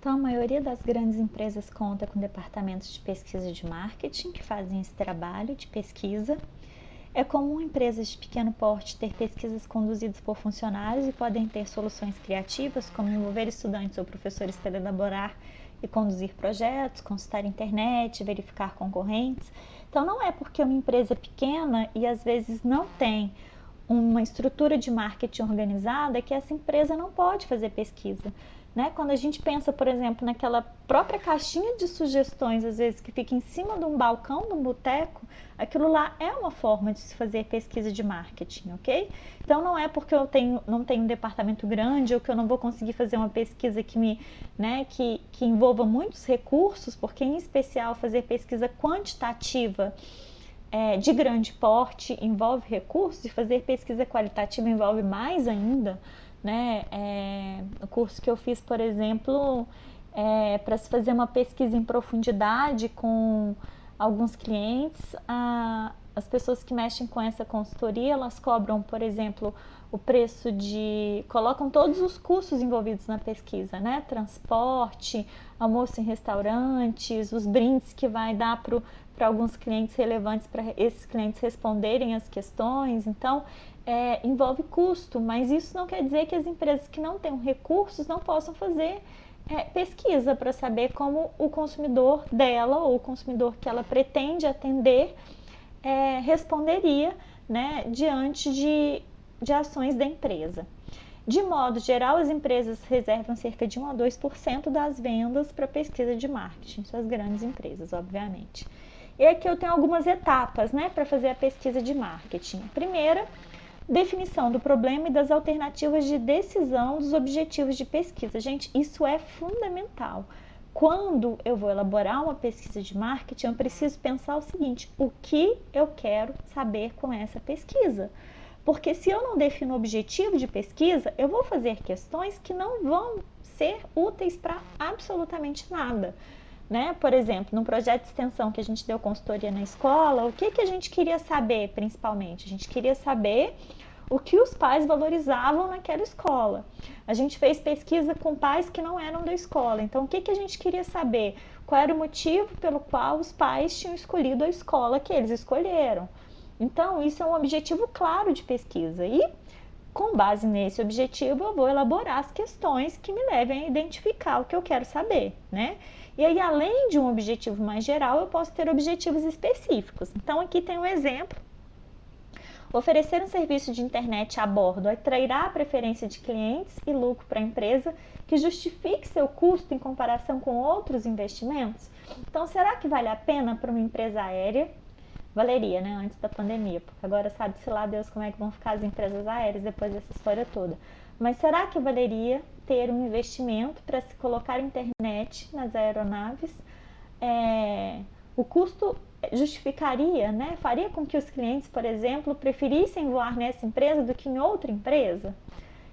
Então, a maioria das grandes empresas conta com departamentos de pesquisa de marketing que fazem esse trabalho de pesquisa. É comum empresas de pequeno porte ter pesquisas conduzidas por funcionários e podem ter soluções criativas, como envolver estudantes ou professores para elaborar e conduzir projetos, consultar internet, verificar concorrentes. Então, não é porque uma empresa é pequena e às vezes não tem uma estrutura de marketing organizada que essa empresa não pode fazer pesquisa. Né? Quando a gente pensa, por exemplo, naquela própria caixinha de sugestões, às vezes que fica em cima de um balcão, de um boteco, aquilo lá é uma forma de se fazer pesquisa de marketing, ok? Então não é porque eu não tenho um departamento grande ou que eu não vou conseguir fazer uma pesquisa que envolva muitos recursos, porque em especial fazer pesquisa quantitativa de grande porte envolve recursos e fazer pesquisa qualitativa envolve mais ainda. Né? O curso que eu fiz, por exemplo, para se fazer uma pesquisa em profundidade com alguns clientes, as pessoas que mexem com essa consultoria, elas cobram, por exemplo, o preço colocam todos os custos envolvidos na pesquisa, né? Transporte, almoço em restaurantes, os brindes que vai dar para alguns clientes relevantes, para esses clientes responderem as questões. Então, envolve custo, mas isso não quer dizer que as empresas que não têm recursos não possam fazer pesquisa para saber como o consumidor dela ou o consumidor que ela pretende atender responderia, né, diante de ações da empresa. De modo geral, as empresas reservam cerca de 1 a 2% das vendas para pesquisa de marketing, suas grandes empresas, obviamente. E aqui eu tenho algumas etapas, né, para fazer a pesquisa de marketing. Primeira, definição do problema e das alternativas de decisão dos objetivos de pesquisa. Gente, isso é fundamental. Quando eu vou elaborar uma pesquisa de marketing, eu preciso pensar o seguinte: o que eu quero saber com essa pesquisa? Porque se eu não defino o objetivo de pesquisa, eu vou fazer questões que não vão ser úteis para absolutamente nada. Né? Por exemplo, no projeto de extensão que a gente deu consultoria na escola, o que a gente queria saber principalmente? A gente queria saber o que os pais valorizavam naquela escola. A gente fez pesquisa com pais que não eram da escola. Então, o que a gente queria saber? Qual era o motivo pelo qual os pais tinham escolhido a escola que eles escolheram? Então, isso é um objetivo claro de pesquisa. E, com base nesse objetivo, eu vou elaborar as questões que me levem a identificar o que eu quero saber, né? E aí, além de um objetivo mais geral, eu posso ter objetivos específicos. Então, aqui tem um exemplo. Oferecer um serviço de internet a bordo atrairá a preferência de clientes e lucro para a empresa que justifique seu custo em comparação com outros investimentos? Então, será que vale a pena para uma empresa aérea? Valeria, né, antes da pandemia, porque agora sabe-se lá Deus como é que vão ficar as empresas aéreas depois dessa história toda. Mas será que valeria ter um investimento para se colocar internet nas aeronaves? O custo justificaria, né? Faria com que os clientes, por exemplo, preferissem voar nessa empresa do que em outra empresa?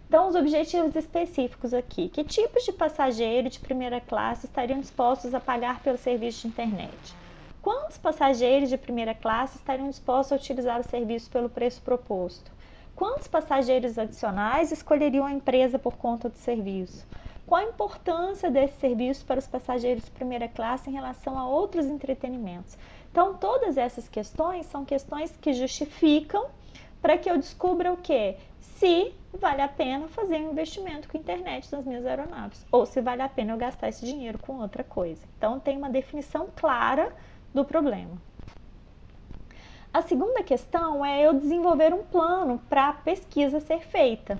Então, os objetivos específicos aqui. Que tipos de passageiro de primeira classe estariam dispostos a pagar pelo serviço de internet? Quantos passageiros de primeira classe estariam dispostos a utilizar o serviço pelo preço proposto? Quantos passageiros adicionais escolheriam a empresa por conta do serviço? Qual a importância desse serviço para os passageiros de primeira classe em relação a outros entretenimentos? Então, todas essas questões são questões que justificam para que eu descubra o quê? Se vale a pena fazer um investimento com internet nas minhas aeronaves, ou se vale a pena eu gastar esse dinheiro com outra coisa. Então, tem uma definição clara do problema. A segunda questão é eu desenvolver um plano para a pesquisa ser feita.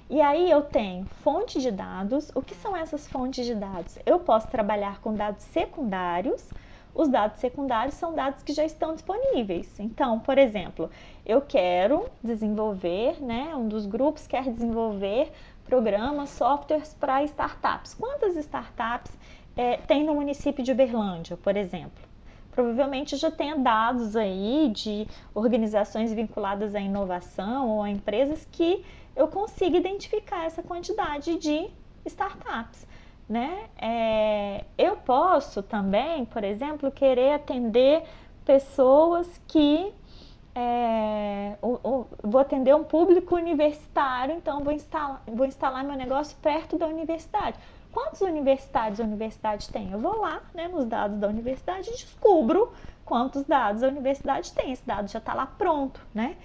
E aí eu tenho fonte de dados. O que são essas fontes de dados? Eu posso trabalhar com dados secundários. Os dados secundários são dados que já estão disponíveis. Então, por exemplo, eu quero desenvolver, né, um dos grupos quer desenvolver programas, softwares para startups. Quantas startups tem no município de Uberlândia, por exemplo? Provavelmente já tenha dados aí de organizações vinculadas à inovação ou a empresas que eu consiga identificar essa quantidade de startups, né? Eu posso também, por exemplo, querer atender pessoas que vou atender um público universitário, então vou instalar meu negócio perto da universidade. Quantos universitários a universidade tem? Eu vou lá, né, nos dados da universidade e descubro quantos dados a universidade tem. Esse dado já está lá pronto, né?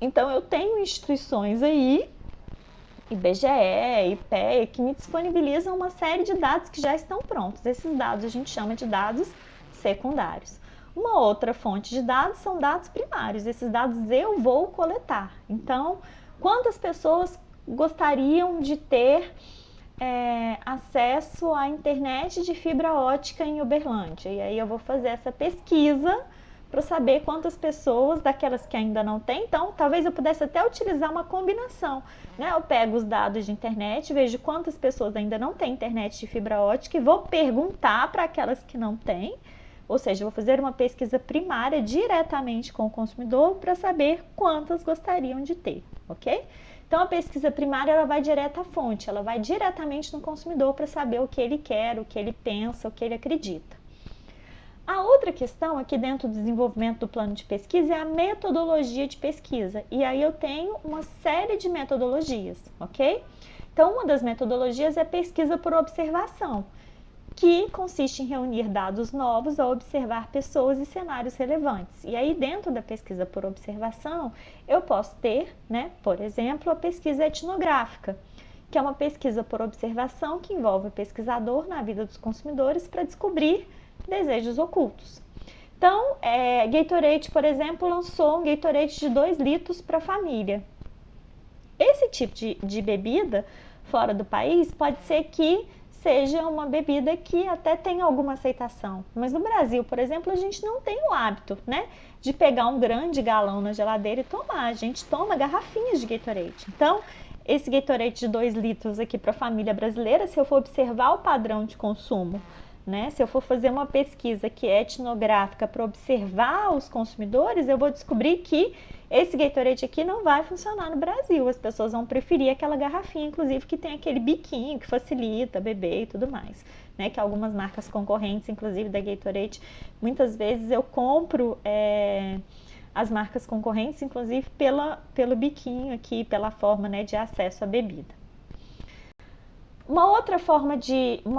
Então, eu tenho instituições aí, IBGE, IPEA, que me disponibilizam uma série de dados que já estão prontos. Esses dados a gente chama de dados secundários. Uma outra fonte de dados são dados primários. Esses dados eu vou coletar. Então, quantas pessoas gostariam de ter acesso à internet de fibra ótica em Uberlândia? E aí eu vou fazer essa pesquisa para saber quantas pessoas, daquelas que ainda não têm. Então, talvez eu pudesse até utilizar uma combinação, né? Eu pego os dados de internet, vejo quantas pessoas ainda não têm internet de fibra ótica e vou perguntar para aquelas que não têm, ou seja, vou fazer uma pesquisa primária diretamente com o consumidor para saber quantas gostariam de ter, ok? Então, a pesquisa primária, ela vai direto à fonte, ela vai diretamente no consumidor para saber o que ele quer, o que ele pensa, o que ele acredita. A outra questão aqui dentro do desenvolvimento do plano de pesquisa é a metodologia de pesquisa. E aí eu tenho uma série de metodologias, ok? Então, uma das metodologias é pesquisa por observação, que consiste em reunir dados novos ao observar pessoas e cenários relevantes. E aí, dentro da pesquisa por observação, eu posso ter, né, por exemplo, a pesquisa etnográfica, que é uma pesquisa por observação que envolve o pesquisador na vida dos consumidores para descobrir desejos ocultos. Então, Gatorade, por exemplo, lançou um Gatorade de 2 litros para a família. Esse tipo de bebida fora do país pode ser que seja uma bebida que até tem alguma aceitação. Mas no Brasil, por exemplo, a gente não tem o hábito, né, de pegar um grande galão na geladeira e tomar. A gente toma garrafinhas de Gatorade. Então, esse Gatorade de 2 litros aqui para a família brasileira, se eu for observar o padrão de consumo, né, se eu for fazer uma pesquisa que é etnográfica para observar os consumidores, eu vou descobrir que esse Gatorade aqui não vai funcionar no Brasil. As pessoas vão preferir aquela garrafinha, inclusive, que tem aquele biquinho que facilita beber e tudo mais, né? Que algumas marcas concorrentes, inclusive da Gatorade, muitas vezes eu compro as marcas concorrentes, inclusive pelo biquinho aqui, pela forma, né, de acesso à bebida. Uma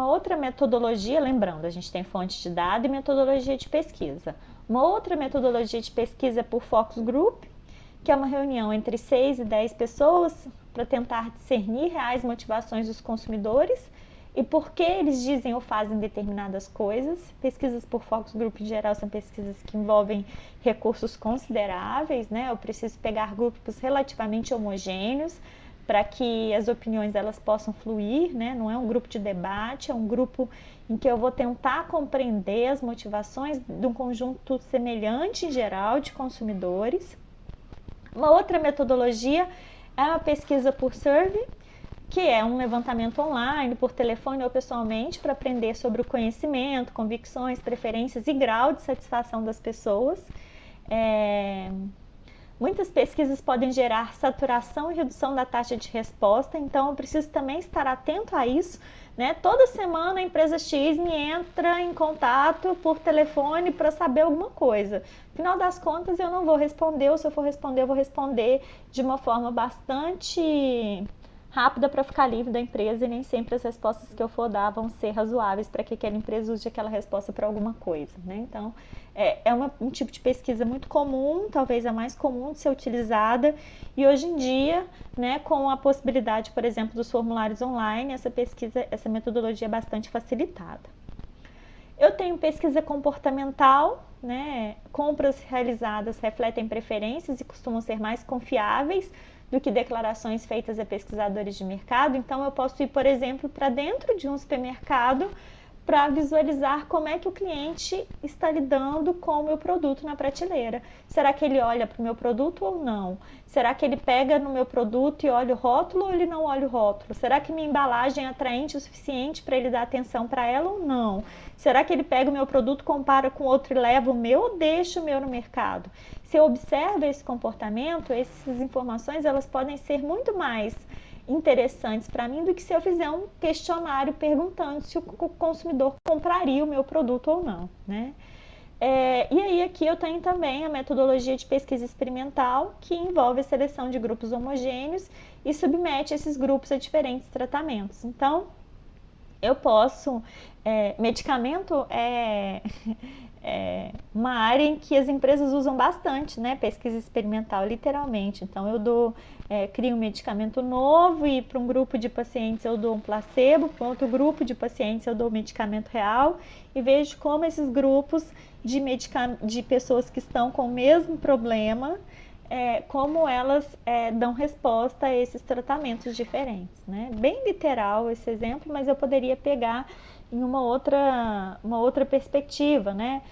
outra metodologia, lembrando, a gente tem fonte de dados e metodologia de pesquisa. Uma outra metodologia de pesquisa é por focus group, que é uma reunião entre 6 e 10 pessoas para tentar discernir reais motivações dos consumidores e por que eles dizem ou fazem determinadas coisas. Pesquisas por focus group, em geral, são pesquisas que envolvem recursos consideráveis, né? Eu preciso pegar grupos relativamente homogêneos para que as opiniões elas possam fluir, né? Não é um grupo de debate, é um grupo em que eu vou tentar compreender as motivações de um conjunto semelhante em geral de consumidores. Uma outra metodologia é a pesquisa por survey, que é um levantamento online, por telefone ou pessoalmente, para aprender sobre o conhecimento, convicções, preferências e grau de satisfação das pessoas. Muitas pesquisas podem gerar saturação e redução da taxa de resposta, então eu preciso também estar atento a isso, né? Toda semana a empresa X me entra em contato por telefone para saber alguma coisa. Afinal das contas, eu não vou responder, ou se eu for responder, eu vou responder de uma forma bastante rápida para ficar livre da empresa, e nem sempre as respostas que eu for dar vão ser razoáveis para que aquela empresa use aquela resposta para alguma coisa, né? Então, um tipo de pesquisa muito comum, talvez a mais comum de ser utilizada, e hoje em dia, né, com a possibilidade, por exemplo, dos formulários online, essa metodologia é bastante facilitada. Eu tenho pesquisa comportamental, né? Compras realizadas refletem preferências e costumam ser mais confiáveis do que declarações feitas a pesquisadores de mercado. Então, eu posso ir, por exemplo, para dentro de um supermercado para visualizar como é que o cliente está lidando com o meu produto na prateleira. Será que ele olha para o meu produto ou não? Será que ele pega no meu produto e olha o rótulo ou ele não olha o rótulo? Será que minha embalagem é atraente o suficiente para ele dar atenção para ela ou não? Será que ele pega o meu produto, compara com outro e leva o meu ou deixa o meu no mercado? Se eu observo esse comportamento, essas informações elas podem ser muito mais interessantes para mim do que se eu fizer um questionário perguntando se o consumidor compraria o meu produto ou não, né? E aí aqui eu tenho também a metodologia de pesquisa experimental, que envolve a seleção de grupos homogêneos e submete esses grupos a diferentes tratamentos. Então, Eu posso, medicamento é uma área em que as empresas usam bastante, né? Pesquisa experimental, literalmente. Então, crio um medicamento novo e para um grupo de pacientes eu dou um placebo, para outro grupo de pacientes eu dou um medicamento real e vejo como esses grupos de pessoas que estão com o mesmo problema, como elas dão resposta a esses tratamentos diferentes, né? Bem literal esse exemplo, mas eu poderia pegar em uma outra perspectiva, né?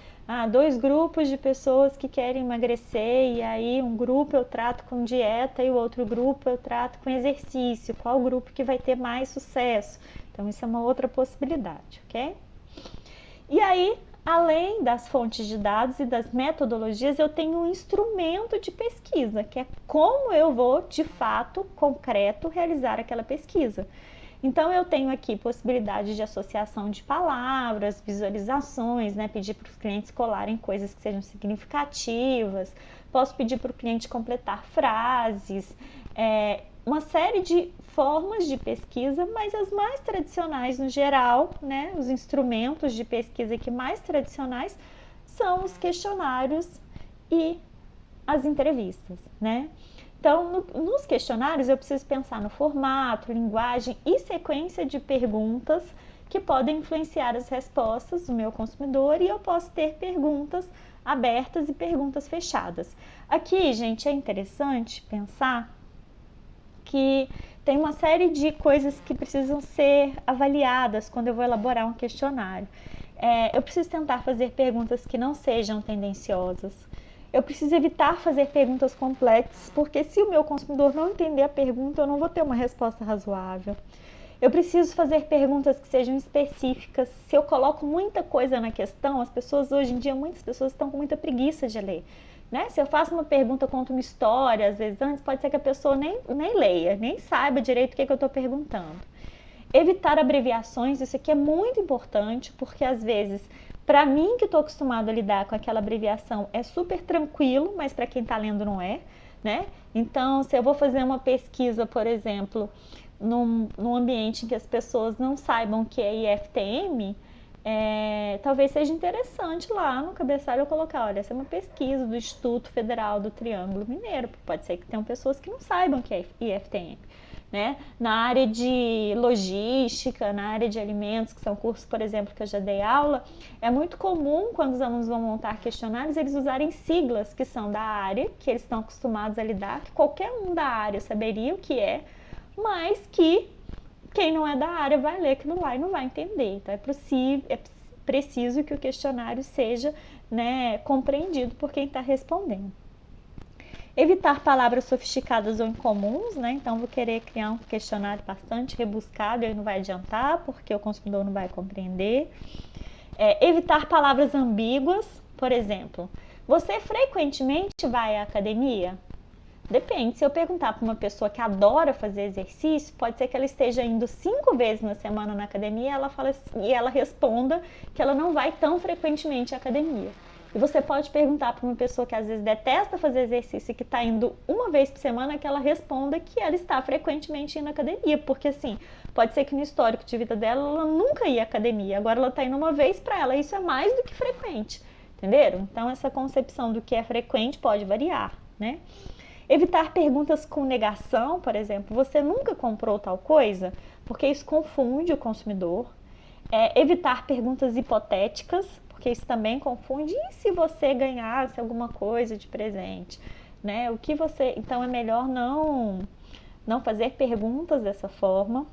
Dois grupos de pessoas que querem emagrecer e aí um grupo eu trato com dieta e o outro grupo eu trato com exercício. Qual grupo que vai ter mais sucesso? Então, isso é uma outra possibilidade, ok? E aí, além das fontes de dados e das metodologias, eu tenho um instrumento de pesquisa, que é como eu vou, de fato, concreto, realizar aquela pesquisa. Então, eu tenho aqui possibilidade de associação de palavras, visualizações, né? Pedir para os clientes colarem coisas que sejam significativas, posso pedir para o cliente completar frases, uma série de formas de pesquisa, mas as mais tradicionais no geral, né? Os instrumentos de pesquisa que mais tradicionais são os questionários e as entrevistas, né? Então, nos questionários eu preciso pensar no formato, linguagem e sequência de perguntas que podem influenciar as respostas do meu consumidor e eu posso ter perguntas abertas e perguntas fechadas. Aqui, gente, é interessante pensar que tem uma série de coisas que precisam ser avaliadas quando eu vou elaborar um questionário. Eu preciso tentar fazer perguntas que não sejam tendenciosas. Eu preciso evitar fazer perguntas complexas, porque se o meu consumidor não entender a pergunta, eu não vou ter uma resposta razoável. Eu preciso fazer perguntas que sejam específicas. Se eu coloco muita coisa na questão, as pessoas hoje em dia, muitas pessoas estão com muita preguiça de ler. Né? Se eu faço uma pergunta, conto uma história, às vezes antes, pode ser que a pessoa nem leia, nem saiba direito o que eu estou perguntando. Evitar abreviações, isso aqui é muito importante, porque às vezes, para mim que estou acostumado a lidar com aquela abreviação, é super tranquilo, mas para quem está lendo não é, né? Então, se eu vou fazer uma pesquisa, por exemplo, num ambiente em que as pessoas não saibam o que é IFTM, talvez seja interessante lá no cabeçalho eu colocar, olha, essa é uma pesquisa do Instituto Federal do Triângulo Mineiro, pode ser que tenham pessoas que não saibam o que é IFTM. Né? Na área de logística, na área de alimentos, que são cursos, por exemplo, que eu já dei aula, é muito comum quando os alunos vão montar questionários, eles usarem siglas que são da área, que eles estão acostumados a lidar, que qualquer um da área saberia o que é, mas que quem não é da área vai ler aquilo lá e não vai entender. Então é preciso que o questionário seja, né, compreendido por quem está respondendo. Evitar palavras sofisticadas ou incomuns, né? Então, vou querer criar um questionário bastante rebuscado e aí não vai adiantar, porque o consumidor não vai compreender. Evitar palavras ambíguas, por exemplo, você frequentemente vai à academia? Depende, se eu perguntar para uma pessoa que adora fazer exercício, pode ser que ela esteja indo 5 vezes na semana na academia e ela responda que ela não vai tão frequentemente à academia. E você pode perguntar para uma pessoa que às vezes detesta fazer exercício e que está indo uma vez por semana, que ela responda que ela está frequentemente indo à academia, porque assim, pode ser que no histórico de vida dela ela nunca ia à academia, agora ela está indo uma vez, para ela isso é mais do que frequente, entenderam? Então essa concepção do que é frequente pode variar, né? Evitar perguntas com negação, por exemplo, você nunca comprou tal coisa? Porque isso confunde o consumidor. Evitar perguntas hipotéticas, porque isso também confunde. E se você ganhasse alguma coisa de presente? Né? Então é melhor não fazer perguntas dessa forma.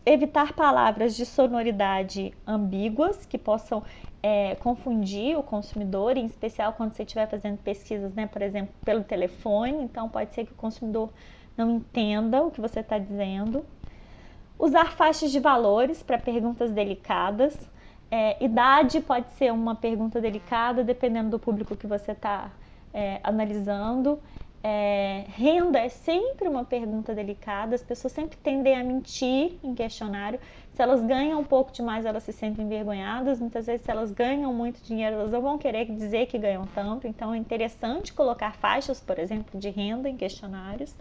Evitar palavras de sonoridade ambíguas que possam confundir o consumidor, em especial quando você estiver fazendo pesquisas, né, por exemplo, pelo telefone. Então pode ser que o consumidor não entenda o que você está dizendo. Usar faixas de valores para perguntas delicadas. Idade pode ser uma pergunta delicada, dependendo do público que você está analisando. Renda é sempre uma pergunta delicada, as pessoas sempre tendem a mentir em questionário. Se elas ganham um pouco demais, elas se sentem envergonhadas. Muitas vezes, se elas ganham muito dinheiro, elas não vão querer dizer que ganham tanto. Então, é interessante colocar faixas, por exemplo, de renda em questionários.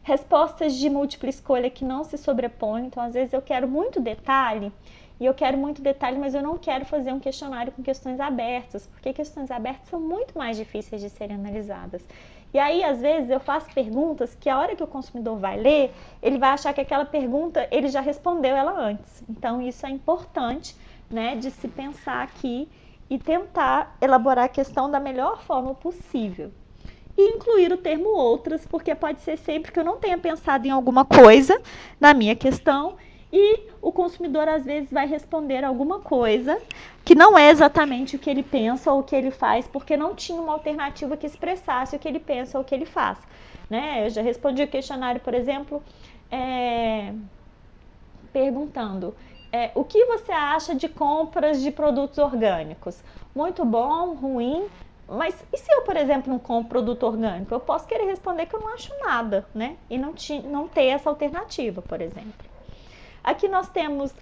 respostas de múltipla escolha que não se sobrepõem. Então, às vezes eu quero muito detalhe, mas eu não quero fazer um questionário com questões abertas, porque questões abertas são muito mais difíceis de serem analisadas. E aí, às vezes, eu faço perguntas que a hora que o consumidor vai ler, ele vai achar que aquela pergunta, ele já respondeu ela antes. Então, isso é importante, né, de se pensar aqui e tentar elaborar a questão da melhor forma possível. E incluir o termo outras, porque pode ser sempre que eu não tenha pensado em alguma coisa na minha questão e o consumidor às vezes vai responder alguma coisa que não é exatamente o que ele pensa ou o que ele faz, porque não tinha uma alternativa que expressasse o que ele pensa ou o que ele faz. Né? Eu já respondi o questionário, por exemplo, perguntando o que você acha de compras de produtos orgânicos? Muito bom, ruim? Mas e se eu, por exemplo, não compro produto orgânico? Eu posso querer responder que eu não acho nada, né? E não ter essa alternativa, por exemplo. Aqui nós temos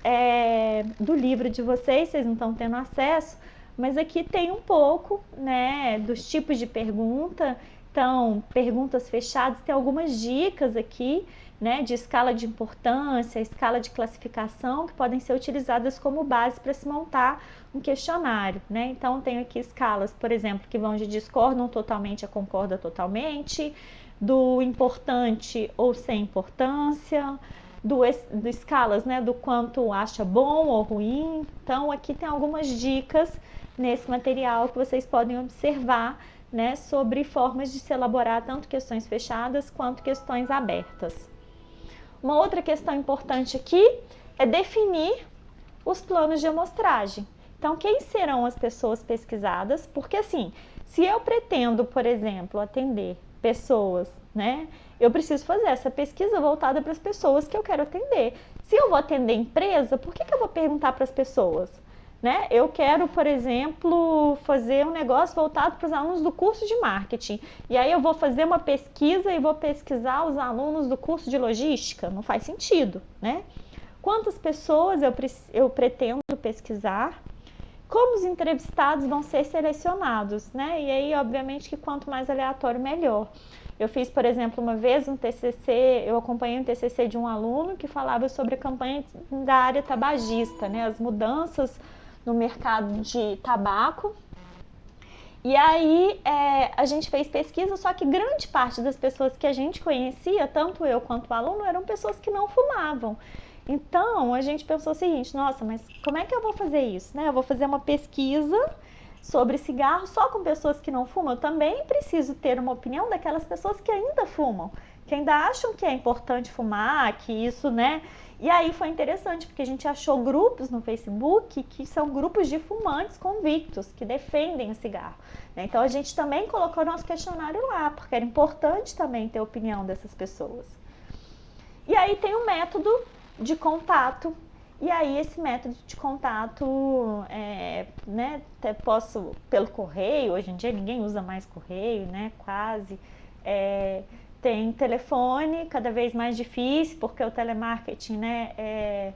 do livro de vocês não estão tendo acesso, mas aqui tem um pouco, né, dos tipos de pergunta. Então, perguntas fechadas, tem algumas dicas aqui, né, de escala de importância, escala de classificação, que podem ser utilizadas como base para se montar um questionário, né? Então, tem aqui escalas, por exemplo, que vão de discordam totalmente a concorda totalmente, do importante ou sem importância, do escalas, né, do quanto acha bom ou ruim. Então, aqui tem algumas dicas nesse material que vocês podem observar, né, sobre formas de se elaborar tanto questões fechadas quanto questões abertas. Uma outra questão importante aqui é definir os planos de amostragem. Então, quem serão as pessoas pesquisadas? Porque assim, se eu pretendo, por exemplo, atender pessoas, né, eu preciso fazer essa pesquisa voltada para as pessoas que eu quero atender. Se eu vou atender empresa, por que eu vou perguntar para as pessoas? Né? Eu quero, por exemplo, fazer um negócio voltado para os alunos do curso de marketing. E aí eu vou fazer uma pesquisa e vou pesquisar os alunos do curso de logística? Não faz sentido, né? Quantas pessoas eu pretendo pesquisar? Como os entrevistados vão ser selecionados, né? E aí, obviamente, que quanto mais aleatório, melhor. Eu fiz, por exemplo, uma vez um TCC, eu acompanhei um TCC de um aluno que falava sobre a campanha da área tabagista, né? As mudanças no mercado de tabaco. E aí a gente fez pesquisa, só que grande parte das pessoas que a gente conhecia, tanto eu quanto o aluno, eram pessoas que não fumavam. Então a gente pensou o seguinte: nossa, mas como é que eu vou fazer isso? Né? Eu vou fazer uma pesquisa sobre cigarro só com pessoas que não fumam. Eu também preciso ter uma opinião daquelas pessoas que ainda fumam, que ainda acham que é importante fumar, que isso, né? E aí foi interessante, porque a gente achou grupos no Facebook que são grupos de fumantes convictos, que defendem o cigarro. Então a gente também colocou nosso questionário lá, porque era importante também ter a opinião dessas pessoas. E aí tem um método de contato. E aí esse método de contato, né, posso pelo correio, hoje em dia ninguém usa mais correio, né, quase. Tem telefone, cada vez mais difícil, porque o telemarketing, né,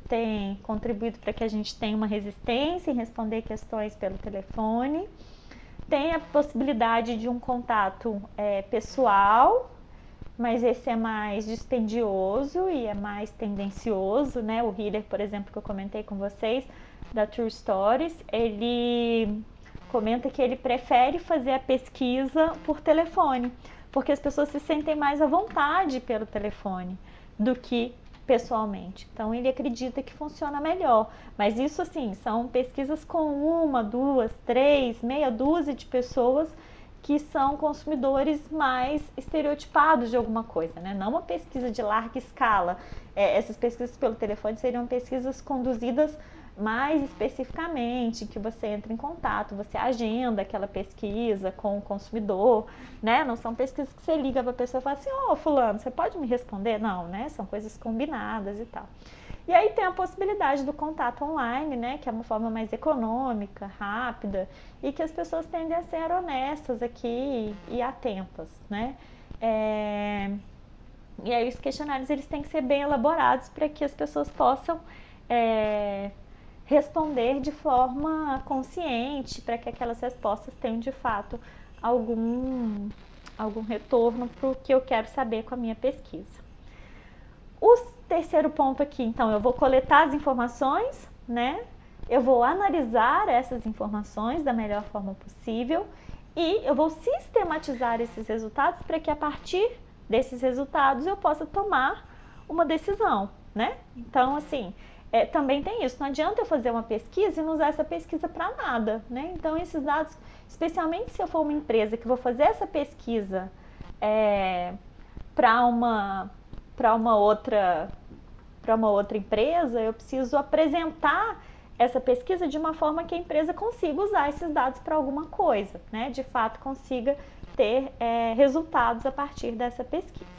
tem contribuído para que a gente tenha uma resistência em responder questões pelo telefone. Tem a possibilidade de um contato pessoal, mas esse é mais dispendioso e é mais tendencioso, né? O Hiller, por exemplo, que eu comentei com vocês, da True Stories, ele comenta que ele prefere fazer a pesquisa por telefone, porque as pessoas se sentem mais à vontade pelo telefone do que pessoalmente. Então, ele acredita que funciona melhor. Mas isso, assim, são pesquisas com uma, duas, três, meia dúzia de pessoas que são consumidores mais estereotipados de alguma coisa, né? Não uma pesquisa de larga escala. Essas pesquisas pelo telefone seriam pesquisas conduzidas mais especificamente, que você entra em contato, você agenda aquela pesquisa com o consumidor, né? Não são pesquisas que você liga para a pessoa e fala assim: ô, fulano, você pode me responder? Não, né? São coisas combinadas e tal. E aí tem a possibilidade do contato online, né, que é uma forma mais econômica, rápida, e que as pessoas tendem a ser honestas aqui e atentas, né? E aí os questionários eles têm que ser bem elaborados para que as pessoas possam responder de forma consciente, para que aquelas respostas tenham de fato algum algum retorno para o que eu quero saber com a minha pesquisa. O terceiro ponto aqui, então, eu vou coletar as informações, né? Eu vou analisar essas informações da melhor forma possível e eu vou sistematizar esses resultados para que a partir desses resultados eu possa tomar uma decisão, né? Então, assim, também tem isso. Não adianta eu fazer uma pesquisa e não usar essa pesquisa para nada, né? Então, esses dados, especialmente se eu for uma empresa que vou fazer essa pesquisa para uma outra empresa, eu preciso apresentar essa pesquisa de uma forma que a empresa consiga usar esses dados para alguma coisa, né? De fato, consiga ter resultados a partir dessa pesquisa.